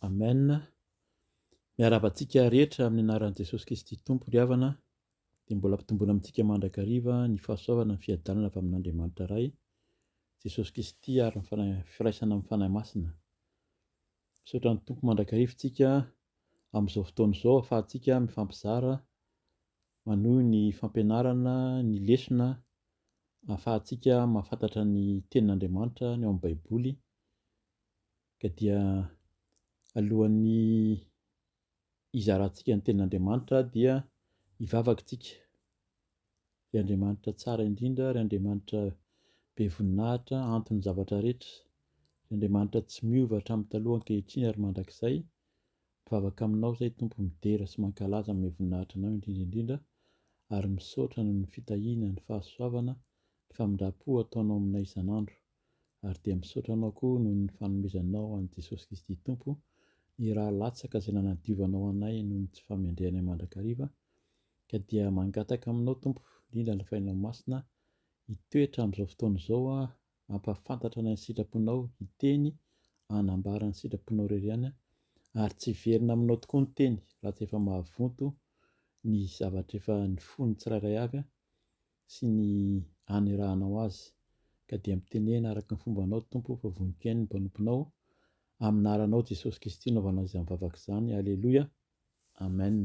Amen. Miarabantsika rehetra amin'ny anaran'i Jesosy Kristy Tompo ry havana, dia mbola ampitomboina amintsika mandrakariva ny fahasoavana ny fiadanana avy amin'Andriamanitra iray, Jesosy Kristy ary firaisana amin'ny fanahy masina. Misaotra ny Tompo mandrakariva isika amin'izao fotoana izao ahafahantsika mifampizara manohy ny fampianarana, ny lesona, ahafahantsika mahafantatra ny tenin'Andriamanitra ny ao amin'ny Baiboly, ka dia alohan'ny hizarantsika ny tenin'Andriamanitra dia hivavaka isika. Ry Andriamanitra tsara indrindra, ry Andriamanitra be voninahitra, anton'ny zavatra rehetra, ry Andriamanitra tsy miova hatramin'ny taloha ankehitriny ary mandrakizay, mivavaka aminao izay Tompo, midera sy mankalaza amin'ny voninahitra anao indrindra indrindra, ary misaotra noho ny fitahiana, ny fahasoavana, ny famindrapo ataonao aminay isan'andro, ary dia misaotra anao koa noho ny fanomezanao an'i Jesosy Kristy Tompo ny raha latsaka izay nanadiovanao anay noho ny tsy famendrehanay mandrakariva, ka dia mangataka aminao Tompo, indrindra ny fainao masina, hitoetra amin'izao fotoana izao, hampafantatra anay ny sitraponao, hiteny hanambara ny sitraponao irery ihany, ary tsy hiverina aminao tokoa ny teny raha tsy efa mahavonto ny zavatra efa ny fony tsirairay avy sy ny hanerahanao azy, ka dia mitenena araka ny fombanao Tompo, fa voninkainy ny mpanomponao, amin'ny anaranao Jesosy Kristy naovanao izany mivavaka izany. Aleloia, amen.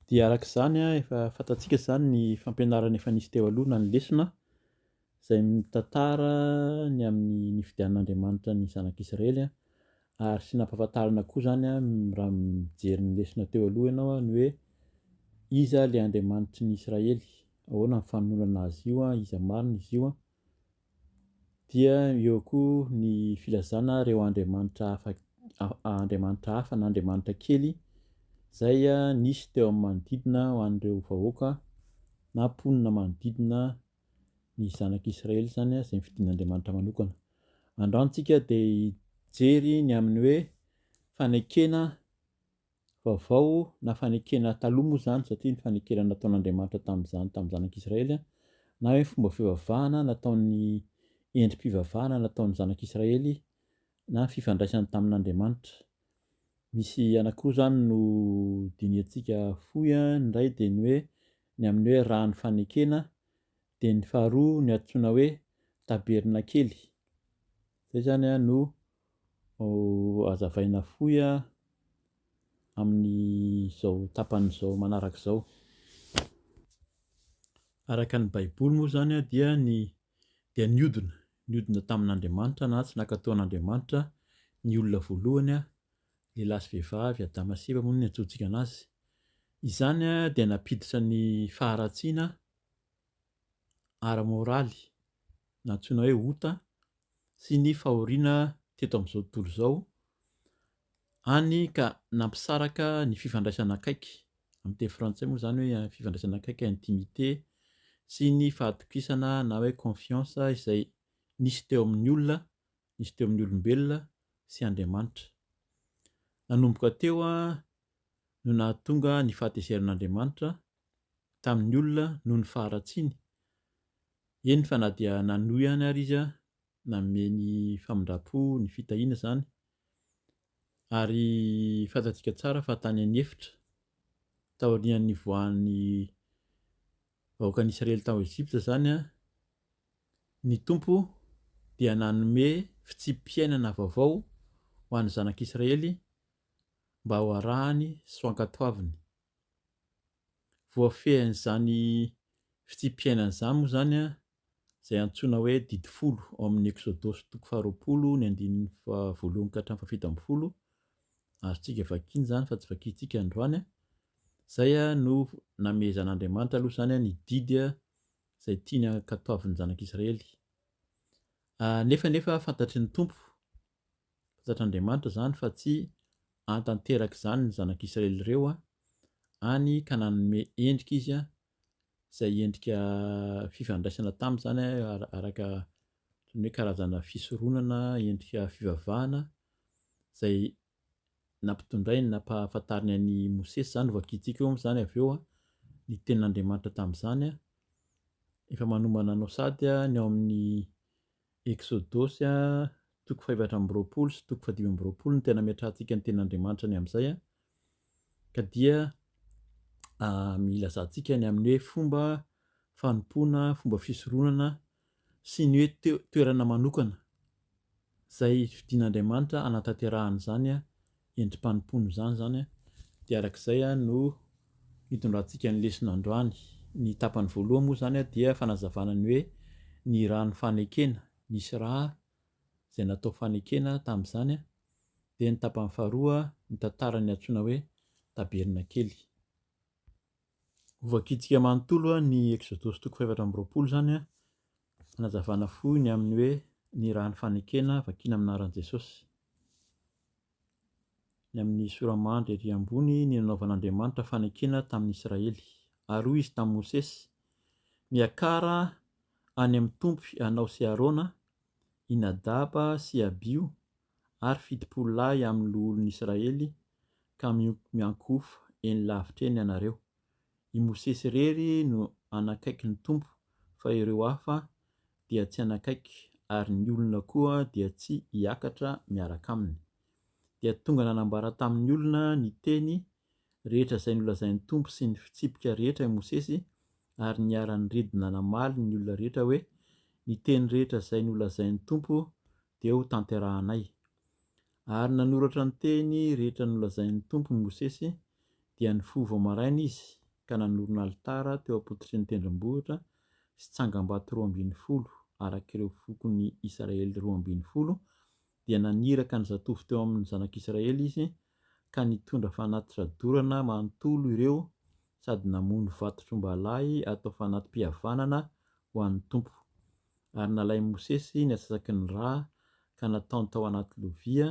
Dia araka izany efa fantatsika izany ny fampianarana efa nisy teo aloha, na ny lesona izay mitantara ny amin'ny nifidianan'Andriamanitra ny zanak'Israely, ary sy nampahafantarana koa izany raha mijery ny lesona teo aloha ianao ny hoe iza ilay Andriamanitry ny Israely, ahoana ny fanonana azy io, iza marina izy io, dia eo koa ny filazana ireo andriamanitra hafa na andriamanitra kely izay nisy teo amin'ny manodidina ho an'ireo vahoaka na mponina manodidina ny zanak'Israely izany izay nifidian'Andriamanitra manokana. Androany tsika dia hijery ny amin'ny hoe fanekena vaovao na fanekena taloha moa izany, satria ny fanekena nataon'Andriamanitra tamin'ny zanak'Israely na hoe fomba fivavahana nataon'ny endrim-pivavahana nataon'ny zanak'Israely na fifandraisany tamin'Andriamanitra. Misy anankiroa izany no diniantsika fohy, ny iray dia ny hoe ny amin'ny hoe rano fanekena, dia ny faharoa ny antsoina hoe tabernakely. Izay izany no hazavaina fohy amin'izao tapan'izao manaraka izao. Araka ny Baiboly moa izany dia niodina tamin'Andriamanitra na tsy nankataon'Andriamanitra ny olona voalohany, lehilahy sy vehivavy, Adama sy Eva moa ny antsointsika anazy. Izany dia nampiditra ny faharatsiana ara-moraly na antsoina hoe ota sy ny fahoriana teto amin'izao tontolo izao, hany ka nampisaraka ny fifandraisana akaiky, amin'ny teny frantsay moa izany hoe fifandraisana akaiky, intimité, sy ny fahatokisana na hoe confiance izay nisy teo amin'ny olona, nisy teo amin'ny olombelona sy Andriamanitra. Nanomboka teo no nahatonga ny fahatezerin'Andriamanitra tamin'ny olona noho ny faharatsiany. Eny fa na dia nanohy ihany ary izy nanome ny famindrapo, ny fitahiana izany, ary fantatsika tsara fa tany an'efitra taorian'ny nivoahan'ny vahoakan'Israely tao Ezipta izany, ny Tompo dia nanome fitsim-piainana vaovao ho an'ny zanak'Israely mba ho arahany sy ho ankatoaviny. Voafehin'izany fitsim-piainana izany moa izany izay antsoina hoe didy folo ao amin'ny Exodosy 20:1 ka hatramin'ny 7:10, azontsika vakiana izany fa tsy vakiantsika androany. Izay no namezan'Andriamanitra aloha izany ny didy izay tiany ankatoavin'ny zanak'Israely. Nefa fantatry ny Tompo, fantatr'Andriamanitra izany fa tsy hantanteraka izany ny zanak'Israely ireo hany ka nanome endrika izy izay endrika fifandraisana tamin'izany araka ny hoe karazana fisoronana, endrika fivavahana izay nampitondrainy, nampahafantariny an'i Mosesy izany ho vakiantsika eo izany avy eo ny tenin'Andriamanitra tamin'izany. Efa manomana anao sady ny ao amin'ny Exodosy toko 720 sy toko 520 no tena ametrahantsika ny tenin'Andriamanitra ny amin'izay ka dia milazantsika ny amin'ny hoe fomba fanompoana, fomba fisoronana sy ny hoe toerana manokana zay fidin'Andriamanitra anatanterahana zany endrim-panompono zany zany dia arak'izay no hitondrantsika ny leson'androany. Ny tapany voalohany moa zany dia fanazavana ny hoe ny rahan'ny fanekena, nisy raha zay natao fanekena tamin'izany dia ny tapany faharoa ny tantarany antsoina hoe tabernakely. Ovakitsika manontolo ny Exodosy toko 720 zany fanazavana fohy ny amin'ny hoe ny rahan'ny fanekena vakina amin'ny anaran'i Jesosy. Ny amin'ny soramandry ery ambony ny nanaovan'Andriamanitra fanekena tamin'ny Israely. Ary hoy izy tamin'i Mosesy, miakara any amin'ny tompy anao sy Arona, i Nadaba sy Abio ary 70 lahy amin'ny loholon'ny Israely ka miankofa eny lavitra eny ianareo. I Mosesy irery no anakaiky ny tompo fa ireo hafa dia tsy anakaiky ary ny olona koa dia tsy hiakatra miaraka aminy. Dia tonga nanambara tamin'ny olona ny teny rehetra izay nolazain'ny tompo sy ny fitsipika rehetra i Mosesy ary niara-niredina namaly ny olona rehetra hoe ny teny rehetra izay nolazain'ny tompo dia ho tanterahanay. Ary nanoratra ny teny rehetra nolazain'ny tompo i Mosesy dia nifoha vao maraina izy ka nanorina alitara teo am-pototry ny tendrombohitra sy tsangambato 12 arak'ireo fokon'ny Israely 12 dia naniraka ny zatovo teo amin'ny zanak'Israely izy ka nitondra fanatitra dorana manontolo ireo sady namono vato-trombalahy atao fanatim-pihavanana ho an'ny tompo. Ary nalay Mosesy ny atsasaky ny rà ka nataony tao anaty lovia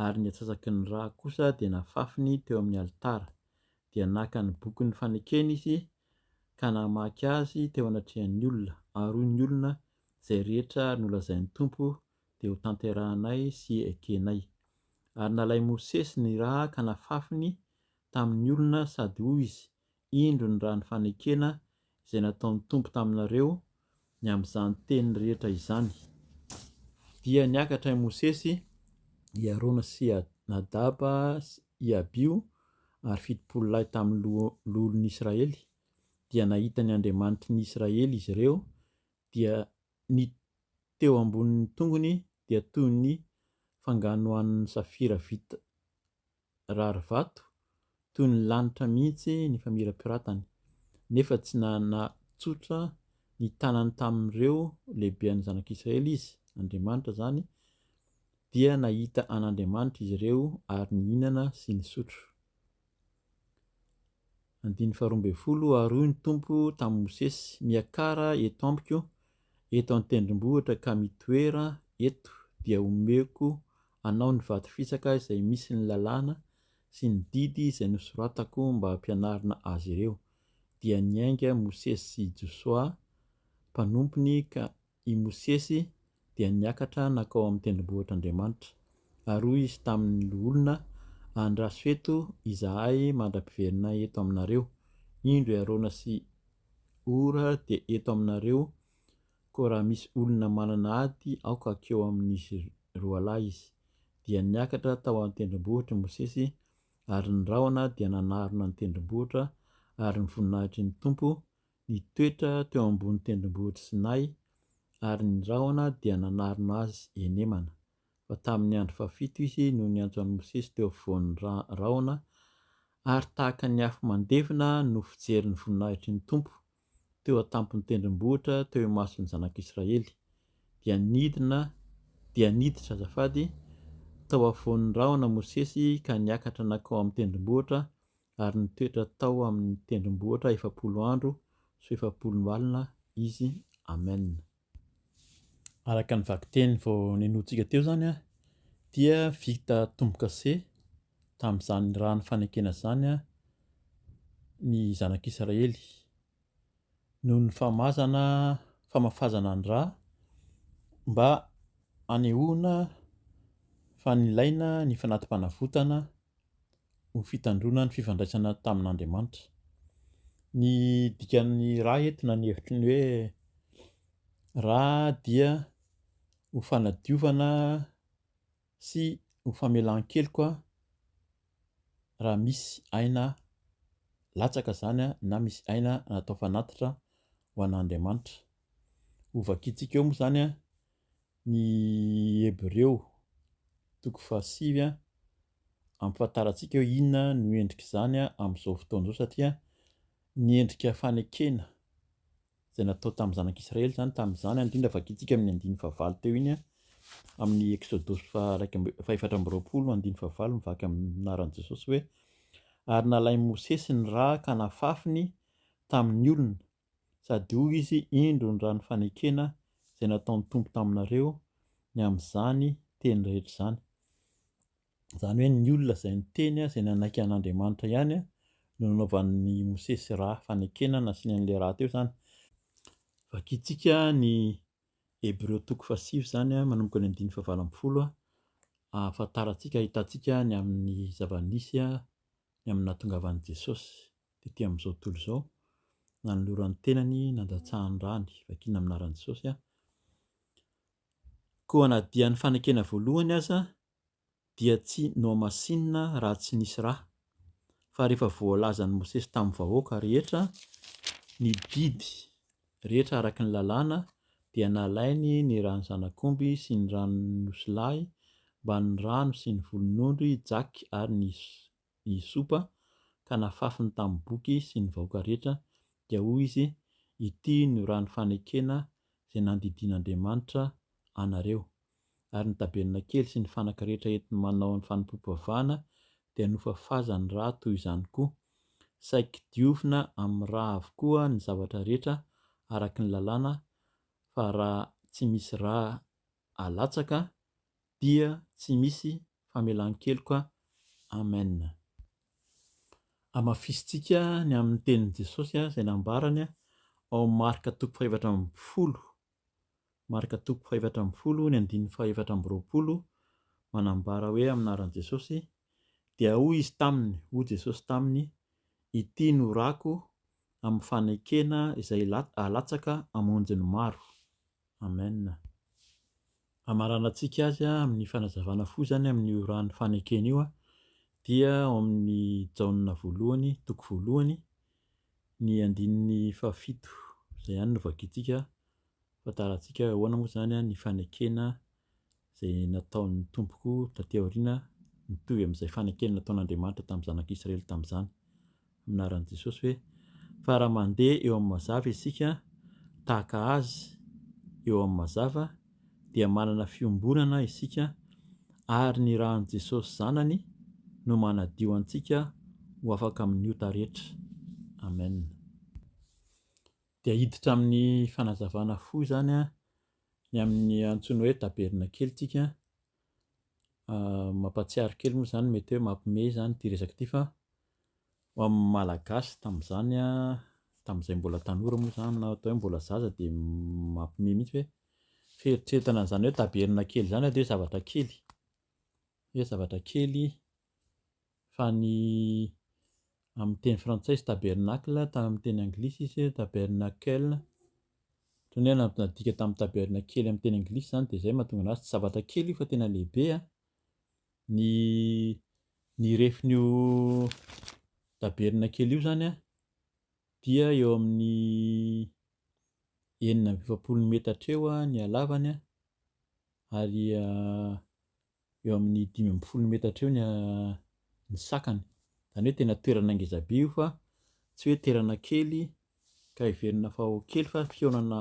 ary ny atsasaky ny rà kosa dia nafafiny teo amin'ny alitara. Dia naka ny bokin'ny fanekena izy ka namaky azy teo anatrehan'ny olona ary hoy ny olona izay rehetra nolazain'ny tompo dia ho tanterahanay sy ekenay. Ary nalay Mosesy ny rà ka nafafiny tamin'ny olona sady hoy izy, indro ny rahan'ny fanekena izay nataon'ny tompo taminareo ny amin'izany teny rehetra izany. Dia niakatra i Mosesy, i Arona sy Nadaba sy i Abio ary 70 lahy tamin'ny loholon'ny Israely. Dia nahita ny Andriamanitry ny Israely izy ireo dia ny teo ambonin'ny tongony dia toy ny fanganoan'ny safira vita rarivato, toy ny lanitra mihitsy ny famirapiratany. Nefa tsy natsotra ny tanany tamin'ireo lehibean'ny zanak'Israely izy, Andriamanitra zany, dia nahita an'Andriamanitra izy ireo ary nihinana sy nisotro. 12 Ary hoy ny tompo tamin'i Mosesy, miakara eto ambiko eto an-tendrombohitra ka mitoera eto dia omeko anao ny vato fisaka izay misy ny lalàna sy ny didy izay nosoratako mba hampianarina azy ireo. Dia niainga Mosesy sy Josoa mpanompony ka i Mosesy dia niakatra nakao amin'ny tendrombohitr'Andriamanitra. Ary hoy izy tamin'ny olona, andraso eto izahay mandra-piverina eto aminareo. Indro Arona sy Ora dia eto aminareo, koa raha misy olona manana ady aoka akeo amin'izy roalahy izy. Dia niakatra tao amin'ny tendrombohitra Mosesy ary ny rahona dia nanarona ny tendrombohitra ary ny voninahitry ny tompo nitoetra teo ambony tendrombohitra Sinay ary ny rahona dia nanarona azy enemana. Fa tamin'ny andro fafito izy no niantso an'i Mosesy teo afovoan'ny rahona ary tahaka ny afo mandevina no fijerin'ny voninahitry ny tompo teo atampony tendrombohitra teo imason'ny zanak'Israely. Dia niditra azafady tao afovoan'ny rahona Mosesy ka niakatra nakao amin'ny tendrombohitra ary nitoetra tao amin'ny tendrombohitra 70 andro sy 70 alina izy. Amen. Araka ny vakiteny vao nenointsika teo zany dia vita tombo-kase tamin'izany rahan'ny fanekena zany ny zanak'Israely noho ny famafazana ny rà mba hanehoana fa nilaina ny fanatim-panavotana ho fitandrona ny fifandraisana tamin'Andriamanitra. Ny dikan'ny rà eto na ny hevitry ny hoe rà dia ho fanadiovana sy ho famelan-kely koa raha misy aina latsaka zany na misy aina natao fanatitra ho an'Andriamanitra. Ho vakiantsika eo moa zany ny Hebreo 10:9 ampafantarantsika hoe inona no endrik'izany amin'izao fotoana izao, satria ny endrika fanekena izay natao tamin'ny zanak'Israely zany tamin'izany, indrindra vakiantsika amin'ny 9:9 teo iny amin'ny Exodosy 4:20 mivaky amin'ny anaran'i Jesosy hoe: ary nalainy Mosesy ny rà ka nafafiny tamin'ny olona, sady hoy izy: indro ny rà ny fanekena izay nataon'ny Tompo taminareo ny amin'izany teny rehetra izany. Zany hoe ny olona izay niteny izay nanaiky an'Andriamanitra ihany no nanaovan'ny Mosesy rà fanekena nasiany an'ilay rà teo zany. Vakiantsika ny Hebreo 10:7 zany manomboka ny 9:20 ahafantarantsika, ahitantsika ny amin'ny zava-nisy ny amin'ny nahatongavan'i Jesosy tetỳ amin'izao tontolo izao, nanoloran'ny tenany nandatsahany rany, vakiana amin'ny anaran'i Jesosy koa na dia ny fanekena voalohany aza dia tsy nohamasinina raha tsy nisy rà, fa rehefa voalazan'i Mosesy tamin'ny vahoaka rehetra ny didy rehetra araka ny lalàna, dia nalainy ny ran'ny zanak'omby sy ny ran'ny nosilahy mba ny rano sy ny volon'ondry hijaky ary ny hisopa, ka nafafiny tamin'ny boky sy ny vahoaka rehetra, dia hoy izy: ity no rà ny fanekena izay nandidian'Andriamanitra anareo. Ary ny taberna kely sy ny fanaka rehetra entiny manao ny fanompoam-pivavahana dia nofafazany rà toy izany koa, saiky diovina amin'ny rà avokoa ny zavatra rehetra araka ny lalàna, fa raha tsy misy rà alatsaka dia tsy misy famelan-kely koa. Amen. Amafisintsika ny amin'ny tenin'i Jesosy izay nambarany ao amin'ny Marika 4:20, Marika 4:20 ny 2:20 manambara hoe amin'ny anaran'i Jesosy: dia hoy izy taminy, hoy Jesosy taminy: ity no ràko amin'ny fanekena izay alatsaka hamonjy ny maro. Amen. Amaranantsika azy amin'ny fanazavana fo zany amin'io rà ny fanekena io dia ao amin'ny Jaona 1:1 ny 7:7 izay ihany no vakiantsika, ahafantarantsika ahoana moa zany ny fanekena izay nataon'ny Tompoko taty aoriana, mitovy amin'izay fanekena nataon'Andriamanitra tamin'ny zanak'Israely tamin'izany, amin'ny anaran'i Jesosy hoe: fa raha mandeha eo amin'ny mazava isika tahaka azy eo amin'ny mazava, dia manana fiombonana isika, ary ny ràn'i Jesosy zanany no manadio antsika ho afaka amin'ny ota rehetra. Amen. Dia hiditra amin'ny fanazavana fo zany ny amin'ny antsoina hoe taberna kely tsika. Mampatsiaro kely moa zany, mety hoe mampiomehy zany ity resaka ity, fa ho amin'ny malagasy tamin'izany tamin'izay mbola tanora moa zany na atao hoe mbola zaza, dia mampiomehy mihitsy hoe fieritreretana an'izany hoe taberna kely zany dia zavatra kely, hoe zavatra kely, fa ny amin'ny teny frantsay izy tabernacle, amin'ny teny anglisy izy tabernacle, ohatran'ny hoe nadika tamin'ny taberna kely amin'ny teny anglisy zany, dia izay mahatonga anazy tsy zavatra kely io fa tena lehibe. Ny refin'io taberna kely io zany dia eo amin'ny 9.20 metatra eo ny halavany, ary eo amin'ny 5.0 metatra eo ny sakany. Zany hoe tena toerana ngezabe io, fa tsy hoe toerana kely ka heverina fa ho kely, fa fihaonana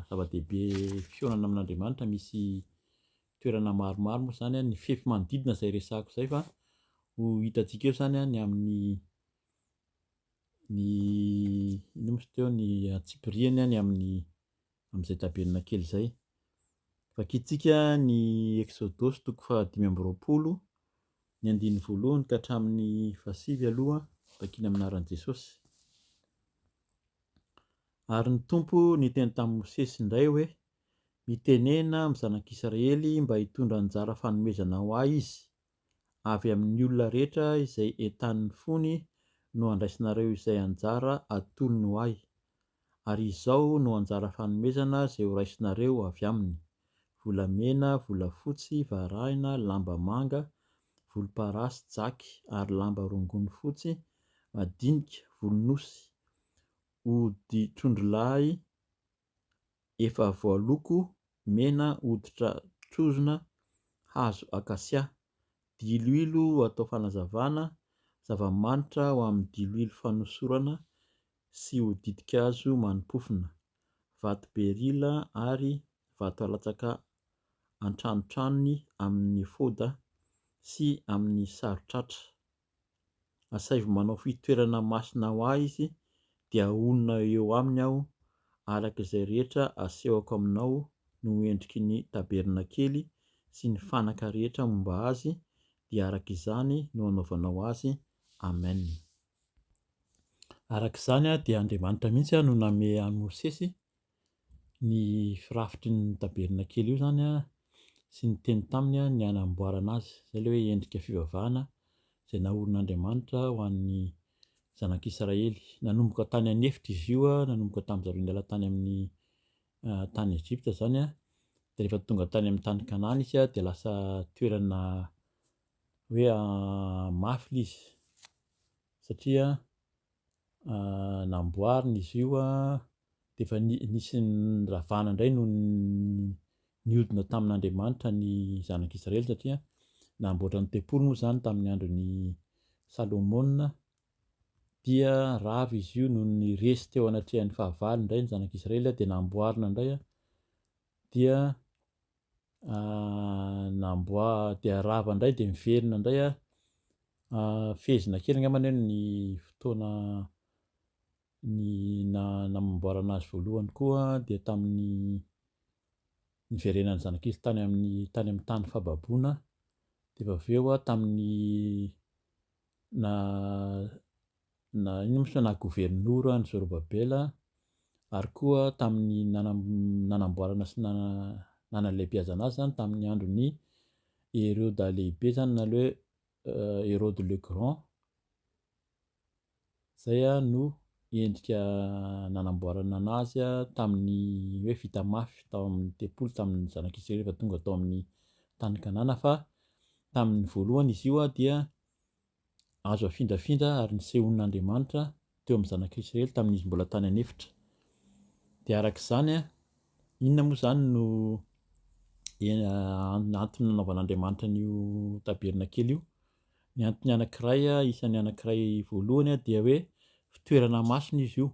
zava-dehibe, fihaonana amin'Andriamanitra. Misy toerana maromaro moa zany, ny fefy manodidina izay resahako izay, fa ho hitantsika eo zany ny amin'ny ino moa izy teo, ny antsipiriany ny amin'izay taberna kely izay. Vakiantsika ny Exodosy 5:20 ny 1:1 ka hatramin'ny 7 aloha, vakiana amin'ny anaran'i Jesosy. Ary ny Tompo niteny tamin'i Mosesy indray hoe: mitenena amin'ny zanak'Israely mba hitondra anjara fanomezana ho ahy izy avy amin'ny olona rehetra izay entaniny fony no andraisinareo izay anjara atolony ho ahy, ary izao no anjara fanomezana izay ho raisinareo avy aminy, volamena, volafotsy, varahina, lamba manga, volomparasy, jaky ary lamba rongony fotsy, madinika, volonosy, ody trondrolahy efa voaloko, mena, hoditra trozona, hazo akasia, diloilo atao fanazavana, zava-manitra ho amin'ny diloilo fanosorana sy ho ditin-kazo manimpofona, vato berila ary vato alatsaka an-tranotranony amin'ny foda sy amin'ny sarotratra. Asaivo manao fitoerana masina ho ahy izy dia onona eo aminy aho araka izay rehetra asehoko aminao no endriky ny taberna kely sy ny fanaka rehetra momba azy dia araka izany no anaovanao azy. Amen. Araka izany dia Andriamanitra mihitsy no nanome an'i Mosesy ny firafitry ny taberna kely io zany sy ny teny taminy ny hanamboarana azy, izay ilay hoe endrika fivavahana izay naorin'Andriamanitra ho an'ny zanak'Israely. Nanomboka tany anefitra izy io, nanomboka tamin'ny zareo niala tany amin'ny tany Ejipta zany dia rehefa tonga tany amin'ny tany Kanana izy dia lasa toerana hoe mafy ilay izy satria namboarina izy io dia efa nisy ravana indray no nihodina tamin'Andriamanitra ny zanak'Israely satria namboatra ny tempolo moa zany tamin'ny andron'ny Salomona dia rava izy io noho ny resy teo anatrehan'ny fahavalo indray ny zanak'Israely dia namboarina indray dia dia rava indray dia miverina indray fezina kely angambany ny fotoana namboarana azy voalohany koa dia tamin'ny niverenan'ny zanak'Israely tany amin'ny tany fababoana dia avy eo tamin'ny ino moa na gouvernoura ny Zorobabela ary koa tamin'ny nanamboarana sy nanalehibiazana azy zany tamin'ny andron'ny Herode lehibe zany na hoe Herode le Grand, zay no endrika nanamboarana anazy tamin'ny hoe vita mafy tao amin'ny tempolo tamin'ny zanak'Israely rehefa tonga tao amin'ny tany Kanana, fa tamin'ny voalohany izy io dia azo afindrafindra ary nisehon'Andriamanitra teo amin'ny zanak'Israely tamin'izy mbola tany anefitra. Dia araka izany inona moa zany no antony nanaovan'Andriamanitra an'io taberna kely io? Ny antony anankiray, isan'ny anankiray voalohany dia hoe fitoerana masina izy io,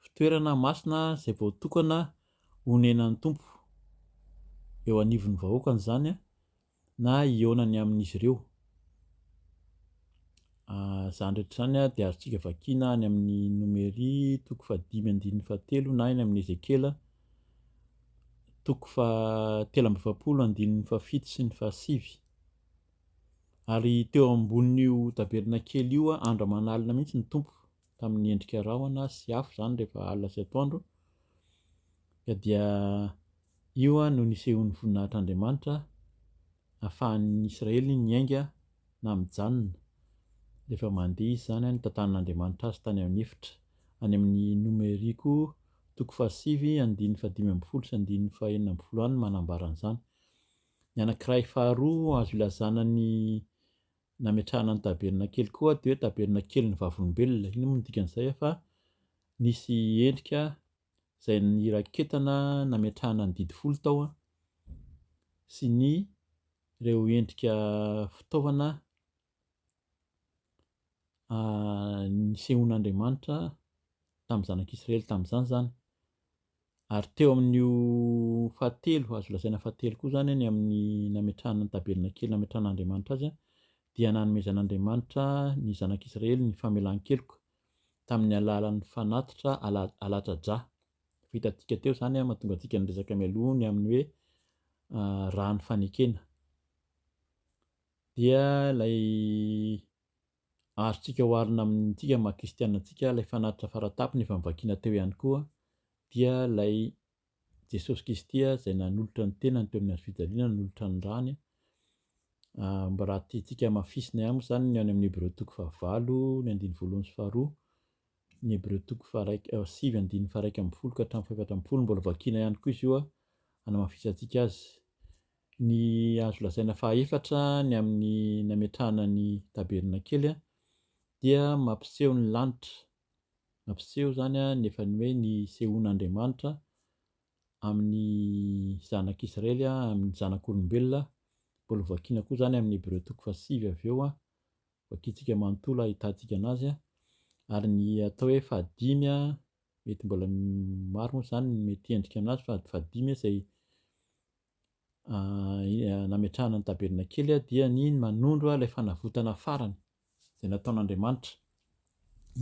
fitoerana masina izay voatokana honenan'ny tompo eo anivon'ny vahoakany zany na hiaonany amin'izy ireo. Izany rehetra izany dia azontsika vakiana any amin'ny Nomeria 5:7 na eny amin'ny Ezekela 3:7 sy ny 7. Ary teo ambonin'io taberna kely io andro aman'alina mihitsy ny tompo tamin'ny endrika rahona sy afo zany rehefa alina sy atoandro dia io no nisehon'ny voninahitr'Andriamanitra ahafahan'ny Israely miainga na mijanona rehefa mandeha izy zany nitantanan'Andriamanitra azy tany amin'ny efitra any amin'ny Nomeria koa 7:5 sy 9:40 manambara an'izany. Ny anankiray faharoa azo ilazana ny nametrahana ny taberna kely koa dia hoe taberna kely ny vavolombelona. Ino moa ny dikan'izay fa nisy endrika izay niraketana nametrahana ny didy folo tao sy ny ireo endrika fitaovana nisehon'Andriamanitra tamin'ny zanak'Israely tamin'izany zany. Ary teo amin'io fahatelo, azo lazaina fahatelo koa zany ny amin'ny nametrahana ny taberna kely nametran'Andriamanitra azy dia nanomezan'Andriamanitra ny zanak'Israely ny famelan-keloka tamin'ny alalan'ny fanatitra alatradra. Vitantsika teo zany mahatonga antsika niresaka mialoha ny amin'ny hoe rano fanekena dia ilay azontsika oharina amintsika maha-kristianantsika ilay fanatitra faratapony efa nivakiana teo ihany koa dia ilay Jesosy Kristy izay nanolotra ny tenany teo amin'ny hazofijaliana, nanolotra ny rany. Mba raha tiantsika mafisina ihany moa zany ny any amin'ny Hébreux 9:9 ny 1:2 sy 2, ny Hébreux 9:1-10 ka hatramin'ny 7:10 mbola vakiana ihany koa izy io hanamafisantsika azy. Ny azo lazaina fahaefatra ny amin'ny nametrahana ny tabernakely dia mampiseho ny lanitra, mampiseho zany nefa ny hoe ny sehoan'Andriamanitra amin'ny zanak'Israely amin'ny zanak'olombelona. Mbola vakiana koa zany amin'ny Hébreu 7 avy eo vakiantsika manontolo ahitantsika anazy ary ny atao hoe fahadimy mety mbola maro moa zany mety endrika anazy fa fahadimy izay nametrahana ny tabernakely dia ny manondro ilay fanavotana farany izay nataon'Andriamanitra.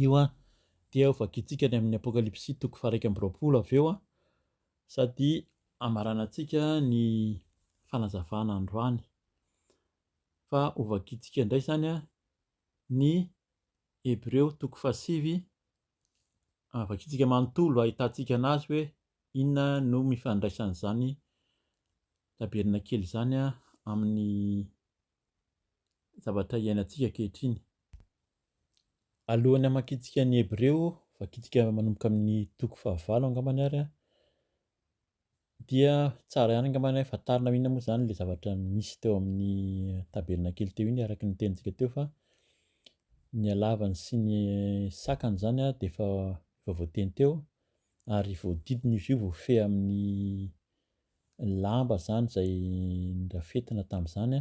Io dia ho vakiantsika ny amin'ny Apokalipsy 1:20 avy eo sady amaranantsika ny fanazavana androany. Fa ho vakiantsika indray zany ny Hébreu 7 vakiantsika manontolo ahitantsika anazy hoe inona no mifandraisan'izany tabernakely zany amin'ny zavatra iainantsika ankehitriny. Alohan'ny hamakiantsika ny Hébreu, vakiantsika manomboka amin'ny 9 angambany ary dia tsara ihany angambany fantarina inona moa zany ilay zavatra misy teo amin'ny tabernakely teo iny araka ny tenintsika teo fa ny halavany sy ny sakany zany dia efa voateny teo ary voadidina izy io voafehy amin'ny lamba zany izay nirafetina tamin'izany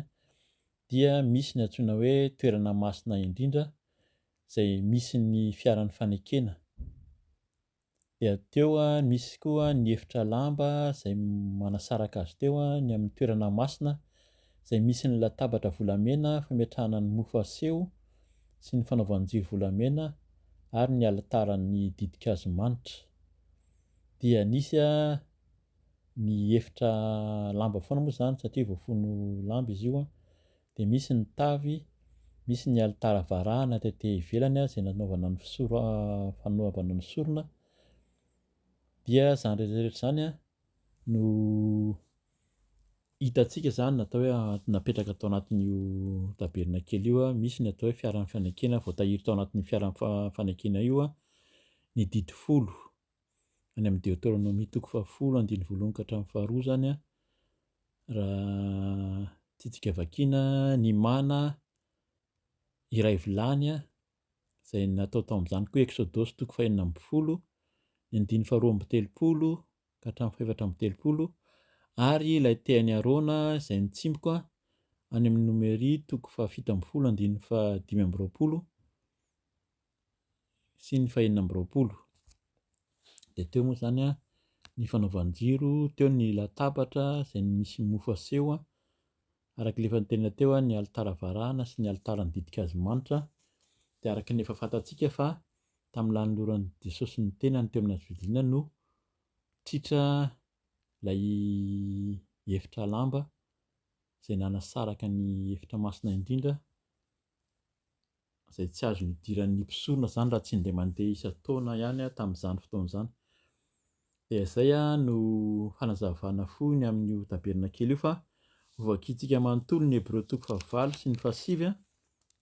dia misy ny antsoina hoe toerana masina indrindra izay misy ny fiaran'ny fanekena. Dia teo misy koa ny efitra lamba izay manasaraka azy teo ny amin'ny toerana masina izay misy ny latabatra volamena fametrahana ny mofo aseho sy ny fanaovan-jiro volamena ary ny altaran'ny didin-kazo manitra. Dia nisy ny efitra lamba foana moa zany satria voafono lamba izy io dia misy ny tavy, misy ny altara varahana teteh ivelany izay nanaovana ny fanaovana ny sorona. Dia zany rehetrarehetra zany no hitantsika zany natao hoe napetraka tao anatin'io tabernakely io. Misy ny atao hoe fiaran'ny fanekena voatahiry tao anatin'ny fiaran'ny fanekena io ny didy 10 any amin'ny Deutéronomie 10:1 ka hatramin'ny 2 zany raha tiantsika vakiana. Ny mana iray vilany izay natao tao amin'izany koa Exodus 4:40, ny 2:30 ka hatramin'ny 4:30 ary ilay tehany Arona izay nitsimboka any amin'ny Nomery 7:5-20 sy ny 4:20. Dia teo moa zany ny fanaovan-jiro, teo ny latabatra izay misy mofo aseho araka ilay efa nitenina teo ny altara varahana sy ny altaran'ny didin-kazo manitra. Dia araka ny efa fantatsika fa tamin'ny lanoloran'i Jesosy ny tenany teo amin'ny hazofijaliana no tritra ilay efitra lamba izay nanasaraka ny efitra masina indrindra izay tsy azo nidiran'ny mpisorona zany raha tsy dia mandeha isan-taona ihany tamin'izany fotoana izany. Dia izay no fanazavana fohy amin'io tabernakely io fa vakiantsika manontolo ny Hébreu 9 sy ny 7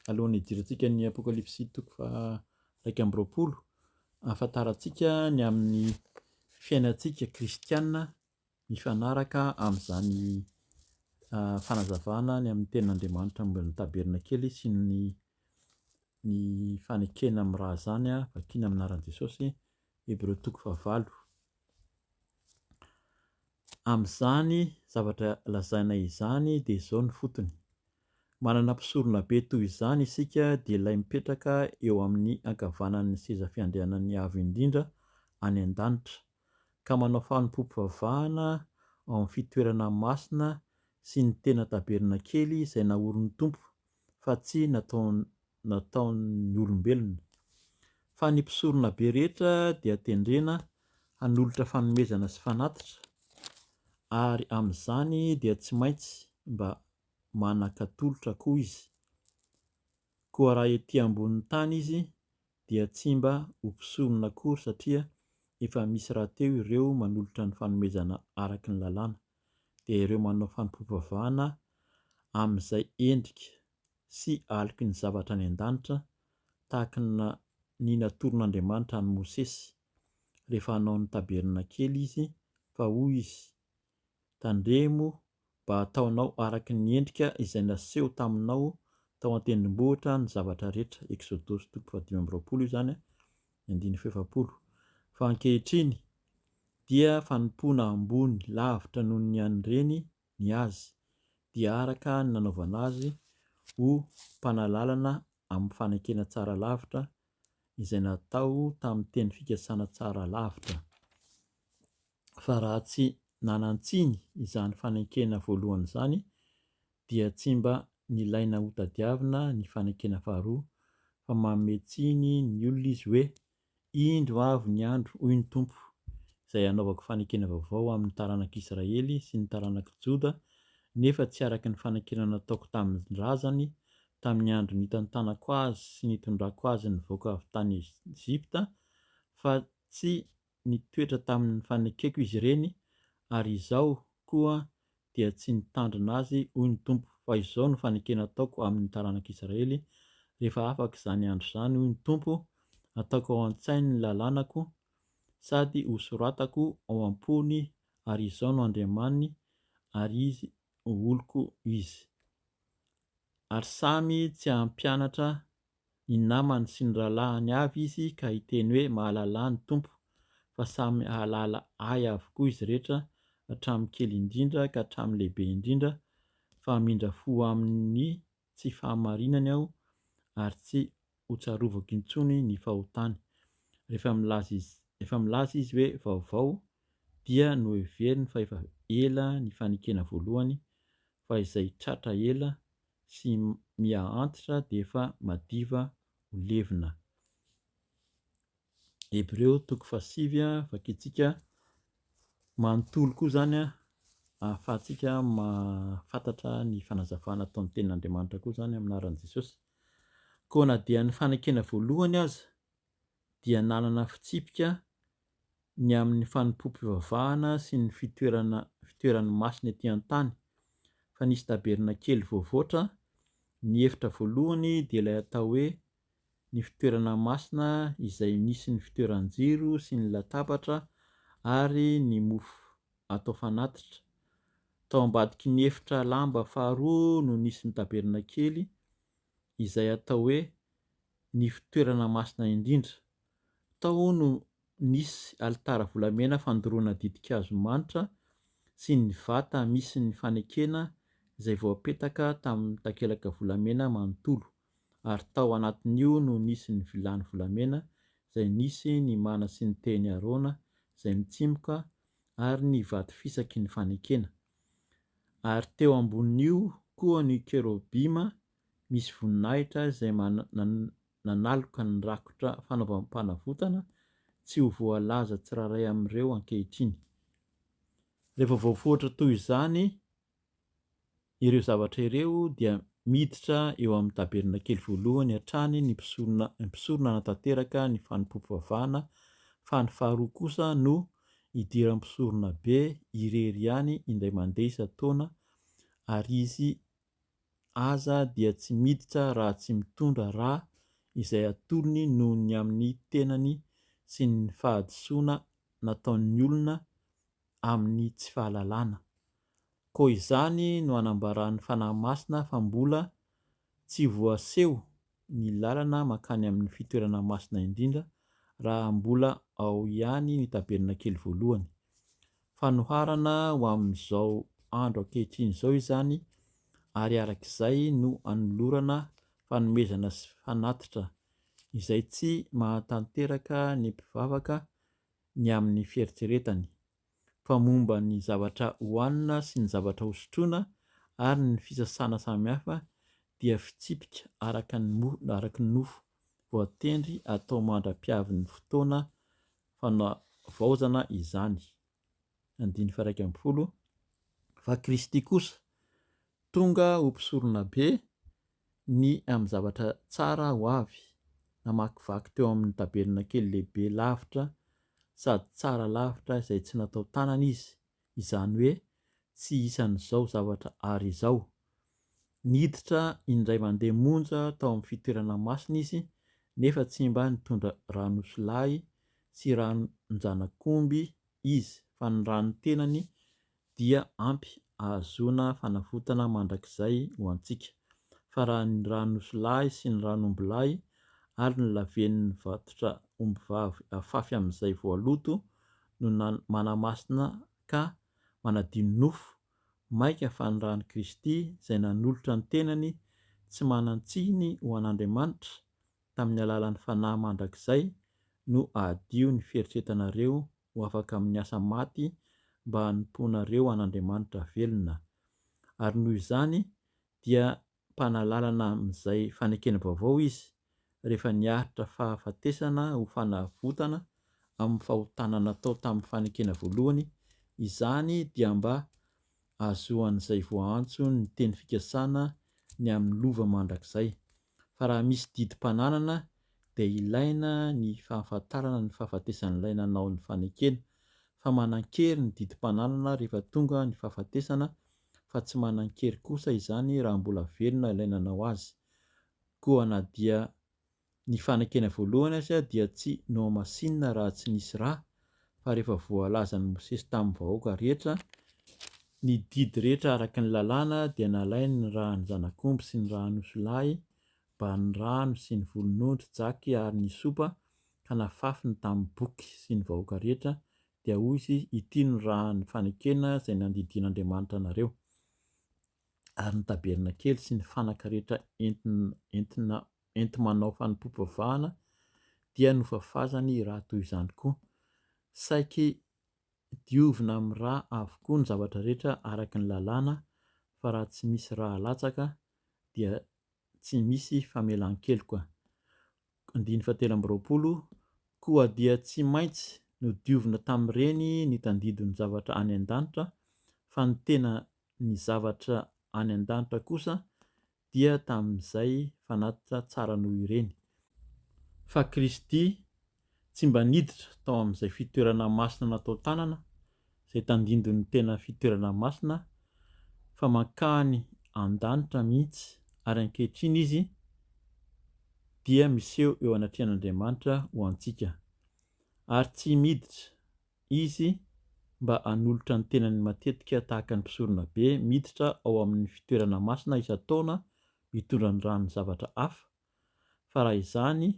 alohan'ny hidirantsika ny Apokalipsy 1:20 ahafantarantsika ny amin'ny fiainantsika kristiana mifanaraka amin'izany fanazavana ny amin'ny tenin'Andriamanitra momba ny tabernakely sy ny fanekena amin'ny raha zany vakiana amin'ny anaran'i Jesosy. Hébreu 9:20. Amin'izany zavatra lazaina izany dia izao ny fotony: manana mpisorona be toy izany isika dia ilay mipetraka eo amin'ny ankavanan'ny seza fiandrianan'ny avo indrindra any an-danitra, ka manao fanompoam-pivavahana ao amin'ny fitoerana masina sy ny tena tabernakely izay naorin'ny Tompo fa tsy nataon'ny olombelona. Fa ny mpisorona be rehetra dia tendrena hanolotra fanomezana sy fanatitra, ary amin'izany dia tsy maintsy mba manan-katolotra koa izy. Koa raha etỳ ambonin'ny tany izy dia tsy mba ho mpisorona akory satria efa misy rahateo ireo manolotra ny fanomezana araka ny lalàna. Dia ireo manao fanompoam-pivavahana amin'izay endrika sy aliky ny zavatra any an-danitra tahaka ny natoron'Andriamanitra an'i Mosesy rehefa hanao ny tabernakely izy, fa hoy izy: tandremo mba ataonao araky ny endrika izay naseho taminao tao an-tendrombohitra ny zavatra rehetra. Exodosy 5:20 io zany a, 9:7. Fa ankehitriny dia fanompoana ambony lavitra noho ny an'ireny ny azy, dia araka ny nanaovana azy ho mpanalalana amin'ny fanekena tsara lavitra izay natao tamin'ny teny fikasana tsara lavitra. Fa raha tsy nanantsiny izany fanekena voalohany izany, dia tsy mba nilaina ho tadiavina ny fanekena faharoa, fa manome tsiny ny olona izy hoe indro avy ny andro hoy ny Tompo, izay anaovako fanekena vaovao amin'ny taranak'Israely sy ny taranak'i Joda, nefa tsy araky ny fanekena nataoko tamin'ny razany tamin'ny andro nitantanako azy sy nitondrako azy nivoaka avy tany Ezipta, fa tsy nitoetra tamin'ny fanekeko izy ireny, ary izao koa dia tsy nitandrina azy hoy ny Tompo. Fa izao no fanekena ataoko amin'ny taranak'Israely rehefa afaka izany andro izany hoy ny Tompo, ataoko ao an-tsainy ny lalànako sady ho soratako ao am-pony, ary izao no Andriamaniny ary izy ho oloko izy. Ary samy tsy hampianatra ny namany sy ny rahalahiny avy izy ka hiteny hoe mahalala ny Tompo, fa samy hahalala ahy avokoa izy rehetra, hatramin'ny kely indrindra ka hatramin'ny lehibe indrindra, fa hamindra fo amin'ny tsy fahamarinany aho, ary tsy ho tsarovako intsony ny fahotany. Rehefa milaza izy hoe vaovao, dia no heveriny fa efa ela ny fanekena voalohany, fa izay tratra ela sy miha antitra dia efa madiva ho levina. Hebreo 7:00, fakitsika manontolo koa zany a, ahafahantsika mahafantatra ny fanazavana ataon'ny tenin'Andriamanitra koa zany amin'ny anaran'i Jesosy. Koa na dia ny fanekena voalohany aza dia nanana fitsipika ny amin'ny fanompom-pivavahana sy ny fitoerany masina etỳ an-tany, fa nisy taberna kely voavoatra. Ny efitra voalohany dia ilay atao hoe ny fitoerana masina, izay nisy ny fitoeran-jiro sy ny latabatra ary ny mofo atao fanatitra. Tao ambadiky ny efitra lamba faharoa no nisy ny taberna kely, izay atao hoe ny fitoerana masina indrindra. Tao no nisy alitara volamena fandoroana didin-kazo manitra sy ny vata misy ny fanekena izay voapetaka tamin'ny takelaka volamena manontolo, ary tao anatin'io no nisy ny vilany volamena izay nisy ny mana sy ny tehiny Arona izay mitsimboka, ary ny vato fisaky ny fanekena. Ary teo ambonin'io koa ny kerubima misy voninahitra izay nanaloka ny rakotra fanaovam-panavotana, tsy ho voalaza tsiraray amin'ireo ankehitriny. Rehefa voafoatra toy izany ireo zavatra ireo, dia miditra eo amin'ny taberna kely voalohany hatrany ny mpisorona hanatanteraka ny fanompom-pivavahana, fa ny faharoa kosa no idiran'ny mpisorona be irery ihany indray mandeha isan-taona, ary izy aza dia tsy miditra raha tsy mitondra rà izay atolony noho ny amin'ny tenany sy ny fahadisoana nataon'ny olona amin'ny tsy fahalalana. Koa izany no anambaran'ny fanahy masina fa mbola tsy voaseho ny lalana makany amin'ny fitoerana masina indrindra, raha mbola ao ihany ny taberna kely voalohany. Fanoharana ho amin'izao andro ankehitriny izao izany, ary arak'izay no anolorana fanomezana sy fanatitra, izay tsy mahatanteraka ny mpivavaka ny amin'ny fieritreretany, fa momba ny zavatra hohanina sy ny zavatra hosotroina ary ny fisasana samihafa, dia fitsipika araka ny nofo voatendry atao mandra-piavin'ny fotoana fanavaozana izany. 1:1. Fa Kristy kosa tonga ho mpisorona be ny amin'ny zavatra tsara ho avy, namakivaky teo amin'ny taberna kely lehibe lavitra sady tsara lavitra izay tsy natao tanana izy, izany hoe tsy isan'izao zavatra ary izao. Niditra indray mandeha monja tao amin'ny fitoerana masina izy, nefa tsy mba nitondra ranosilahy sy ranon-janakomby izy, fa ny ranontenany dia ampy ahazoana fanafotana mandrakizay ho antsika. Fa raha ny ranosolay sy ny ranombolay ary ny laven'ny vatotra ombivavy afafy amin'izay voaloto no manamasina ka manadio ny nofo maika fa ny rano Kristy izay nanolotra ny tenany tsy manan-tsiny ho an'Andriamanitra tamin'ny alalan'ny fanahy mandrakizay no ahadio ny fieritreretanareo ho afaka amin'ny asa maty mba hanompoanareo an'Andriamanitra velona. Ary noho izany dia mpanalalana amin'izay fanekena vaovao izy rehefa niaritra fahafatesana ho fanavotana amin'ny fahotana natao tamin'ny fanekena voalohany. Izany dia mba ahazoan'izay voaantso ny teny fikasana ny amin'ny lova mandrakizay. Fa raha misy didimpananana dia ilaina ny fahafantarana ny fahafatesan'ilay nanao ny fanekena, fa manan-kery ny didimpananana rehefa tonga ny fahafatesana, fa tsy manan-kery kosa izany raha mbola velona ilay nanao azy. Koa na dia ny fanekena voalohany aza dia tsy noamasinina raha tsy nisy rà, fa rehefa voalaza ny Mosesy tamin'ny vahoaka rehetra, ny didy rehetra araka ny lalàna dia nalainy ny rahan'ny zanak'omby sy ny rahan'osolahy mba ny rano sy ny volon'ondry jaky ary ny sopa ka nafafiny tamin'ny boky sy ny vahoaka rehetra dia hoy izy ity no rahan'ny fanekena izay nandidian'Andriamanitra anareo. Ary ny tabernakely sy ny fanaka rehetra enti-manao fanompoam-pivavahana dia nofafazany raha toy izany koa. Saiky diovina amin'ny rà avokoa ny zavatra rehetra araka ny lalàna, fa raha tsy misy rà latsaka dia tsy misy famelan-kely koa. 7:20 Koa dia tsy maintsy no diovina tamin'ireny ny tandidon'ny zavatra any an-danitra, fa ny tena ny zavatra any an-danitra kosa dia tamin'izay fanatitra tsara noho ireny. Fa Kristy tsy mba niditra tao amin'izay fitoerana masina natao tanana, izay tandindon'ny tena fitoerana masina, fa mankany an-danitra mihitsy, ary ankehitriny izy dia miseho eo anatrehan'Andriamanitra ho antsika. Ary tsy miditra izy mba hanolotra ny tenany matetika tahaka ny mpisorona be miditra ao amin'ny fitoerana masina isan-taona mitondra ny rano zavatra hafa, fa raha izany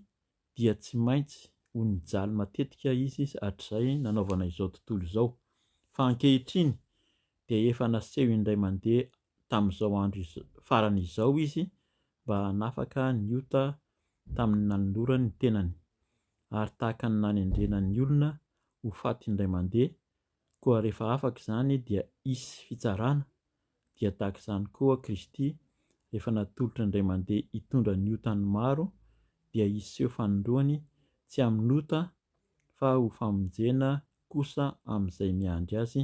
dia tsy maintsy ho nijaly matetika izy hatrizay nanaovana izao tontolo izao. Fa ankehitriny dia efa naseho indray mandeha tamin'izao andro farany izao izy mba hanafaka ny ota tamin'ny nanolorany ny tenany, ary tahaka ny nanendrenany olona ho faty indray mandeha. Koa rehefa afaka izany dia hisy fitsarana, dia tahaka izany koa Kristy rehefa natolotra indray mandeha hitondra ny otany maro dia hiseho fanondroany tsy amin'ny ota fa ho famonjena kosa amin'izay miandry azy.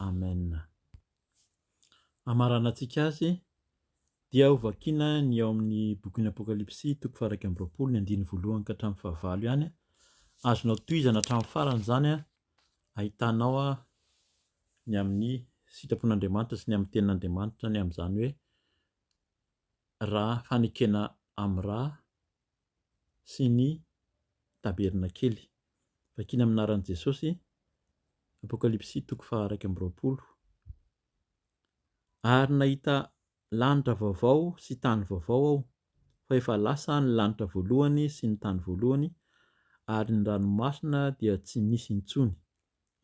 Amen. Amaranantsika azy dia ho vakiana ny ao amin'ny bokin'ny Apokalipsy 1:20 ka hatramin'ny 9 ihany. Azonao tohizana hatramin'ny farany izany ahitanao ny amin'ny sitrapon'Andriamanitra sy ny amin'ny tenin'Andriamanitra ny amin'izany hoe raha fanekena amin'ny rà sy ny tabernakely. Vakiana amin'ny anaran'i Jesosy. Apokalipsy 1:20. Ary nahita lanitra vaovao sy tany vaovao aho, fa efa lasa ny lanitra voalohany sy ny tany voalohany, ary ny ranomasina dia tsy nisy intsony.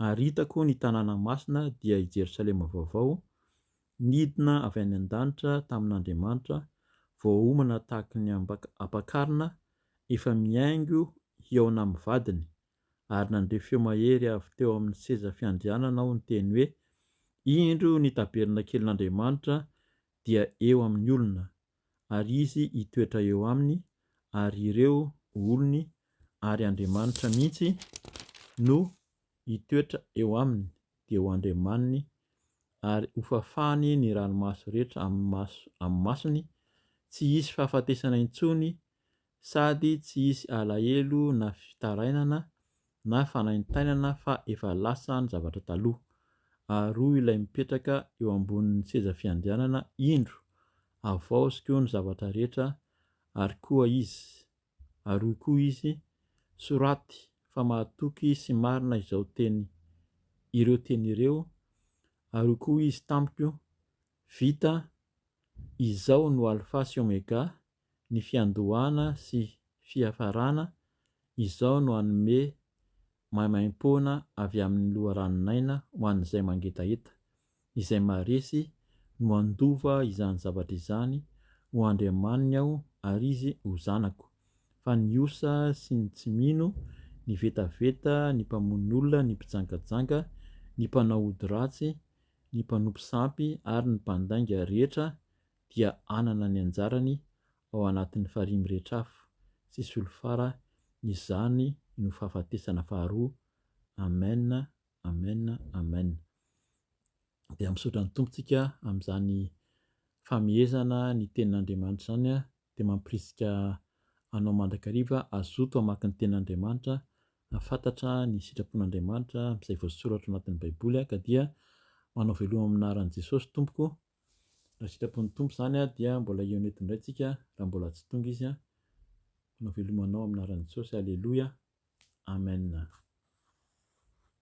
Ary hitako ny tanàna masina dia i Jerosalema vaovao, nidina avy any an-danitra tamin'Andriamanitra, voahomana tahaka ny ampakarina, efa miaingo hiaona amin'ny vadiny. Ary nandreo feo mahery avy teo amin'ny seza fiandrianana aho niteny hoe: indro ny tabernakelin'Andriamanitra dia eo amin'ny olona, ary izy hitoetra eo aminy, ary ireo olony ary Andriamanitra mihitsy no hitoetra eo aminy, dia ho andriamaniny, ary ho fafahany ny ranomaso rehetra amin'ny masony. Tsy hisy fahafatesana intsony, sady tsy hisy alahelo na fitarainana na fanaintainana, fa efa lasa ny zavatra taloha. Ary ilay mipetraka eo ambonin'ny seza fiandrianana indro havaoziko ny zavatra rehetra, ary koa izy soraty fa mahatoky sy marina izao teny ireo, Ary koa izy tampoka vita, izao no alpha sy omega, ny fiandohana sy fiafarana, izao no hanome maimaim-poana avy amin'ny loharanonaina ho an'izay mangetaheta, izay maharesy no andova izany zavatra izany ho Andriamaniny aho ary izy ho zanako. Fa ny osa sy ny tsy mino, ny vetaveta, ny mpamono olona, ny mpijangajanga, ny mpanao ody ratsy, ny mpanompo sampy ary ny mpandainga rehetra dia anana ny anjarany ao anatin'ny farihy rehetra afo sy solofara, izany no fahafatesana faharoa. Amen, amen, amen. Dia misaotra ny tompontsika amin'izany famihezana ny tenin'Andriamanitra izany dia mampirisika anao mandrakariva azoto hamaky ny tenin'Andriamanitra, ahafantatra ny sitrapon'Andriamanitra izay voasoratra ao anatin'ny Baiboly ka dia manao veloma amin'ny anaran'i Jesosy tompoko. Raha sitrapon'ny tompo izany dia mbola eo netiny indray isika raha mbola tsy tonga izy. Manao velomanao amin'ny anaran'i Jesosy. Alleluia. Amen.